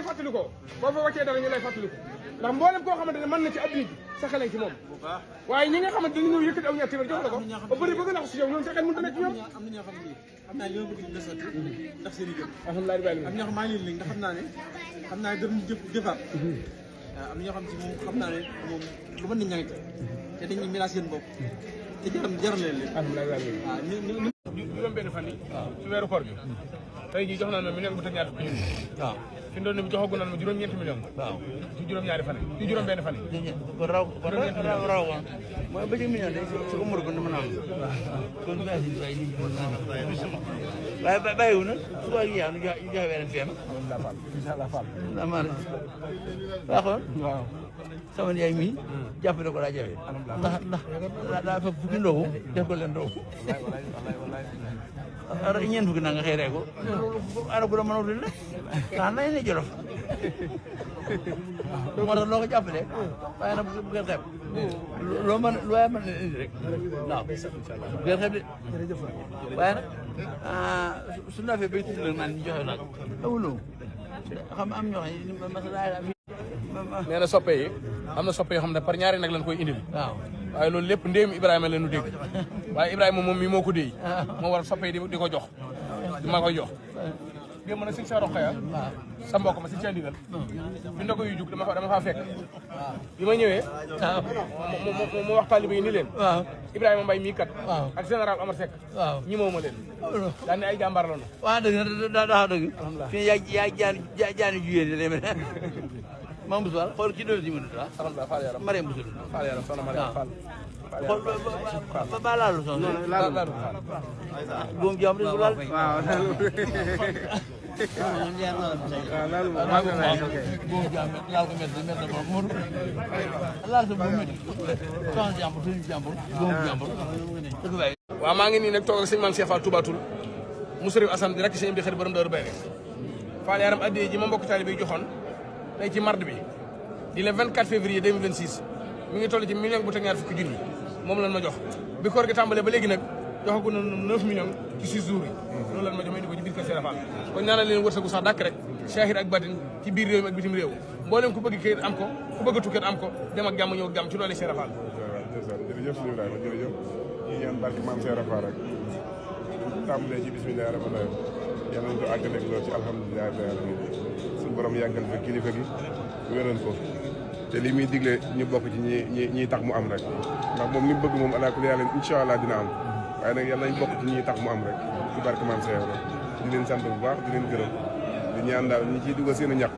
fàttali ko boo fa wàccee dara ñu lay fàttali ko ndax mboolem koo xamante ne mën na ci adduna bi sa xel ci moom waaye ñi nga xamante dañu ñëw yëkkati aw ñaar téeméer jox la ko ba bëri bëgg na ko si yow ñoom sa xel mënut a nekk ci ñoom am na ñoo xam ne xam naa li ma bëgg di sotti ndax seen i gëm alhamdulilah am ñoo xam maa ngi leen ndax xam naa ne gëm jëfaat waaw am ñoo xam si moom xam naa ne moom lu mën nañ ñangate te dañuy miraas seen bopp te jaral leen leen alhamdulilah waaw juróom benn fan yi ci weeru koor bi tey jii jox naan ma million bu teg ñaar fukki junni waaw fi ndoon bi joxagu naan ma juróom-ñeenti million waaw ci juróom-ñaari fan yi ci juróom benn fan yi raw woon mooy ba ci million de su ko mor ko dama naan kon ba ci bay ni waaye bàyyiwu na su ko yaa ñu joxe weneen feem inshallah fall amana waxoon waaw sama yaay mi jàppale ko daa jafe ndax daa fa fukki ndogu def ko leen ndogu ñeent fukki na nga xëy rek ko ana bu la mën a wut la nañ ne jolof moo tax loo ko jàppale waaye nag bu ngeen xeeb loo mën lu waaye mën leen indi rek waaw bu ngeen xeeb de waaye nag su nafee bay tudd la naan ñu joxe nag awuloo xam am ñoo xam nee na soppe yi am na soppe yoo xam ne par ñaari nag lañ koy indil waaw waaye loolu lépp ndéem Ibrahima leen nu dégg waaye Ibrahima moom mii moo ko déy moo waral soppe yi di ko jox di ma koy jox démb nag sëñ sa roqaya sa mbokk ma si ca ndigal bi ndogo yu jug dama faa fekk bi ma ñëwee mu wax taalibe yi ni leen Ibrahima Mbaye mii kat ak général Omar Seck ñi mooma leen daal ne ay jàmbaar la nu waaw dëgg daa dëgg fii yaa jaani jugéen lé mé Mame Bousso Fall xool ci doon si mënut ah. alhamdulilah Fall yaram Mariam Bousso Fall yaram soxna Mariam Fall. xool ba laalu soxna. laalu góom jàmm rek bu laal. waaw laalu. góom jàmm laal ko métti na ko laal sa bu métti soxna jàmbur suñu jàmbur góom jàmbur dafa bàyyi. waaw maa ngi nii nag toog ak sëñ Mame Cheikh Fall Touba Toul mu sëriñ Assane di rek sëñ bi xarit borom Daaru Bayre Fall yaram addiya ji ma mbokk taalibe yi joxoon tey ci mardi bi di le 24 février 2026 mi ngi toll ci million bu teg ñaar fukki junni moom lan ma jox bi koor gi tàmbalee ba léegi nag joxagu na 9 millions ci 6 jours yi loolu lan ma jox may di ko ci biir kër Cheikh Fall kon ñaanal leen wërsëgu sax dàkk rek shahid ak batin ci biir réew mi ak bitim réew mboolem ku bëgg kayit am ko ku bëgg tukket am ko dem ak jàmm ñëw ak jàmm ci loolu Cheikh Fall jërëjëf suñu Ibrahima jërëjëf ñu ñaan barke maam Cheikh Fall rek tàmbalee ci bismillahi rahmaani rahim yal nañu ko àggaleeg loolu ci alhamdulilah rabbil alamin suñu borom yàggal fa kilifa gi wéral ko te li muy digle ñu bokk ci ñi tax mu am rek ndax moom li mu bëgg moom ala kulli yàlla incha allah dina am waaye nag yàlla nañ bokk ci ñi tax mu am rek ci barke maam Cheikh di leen sant bu baax di leen gërëm di ñaan daal ñi ciy dugal seen i ñax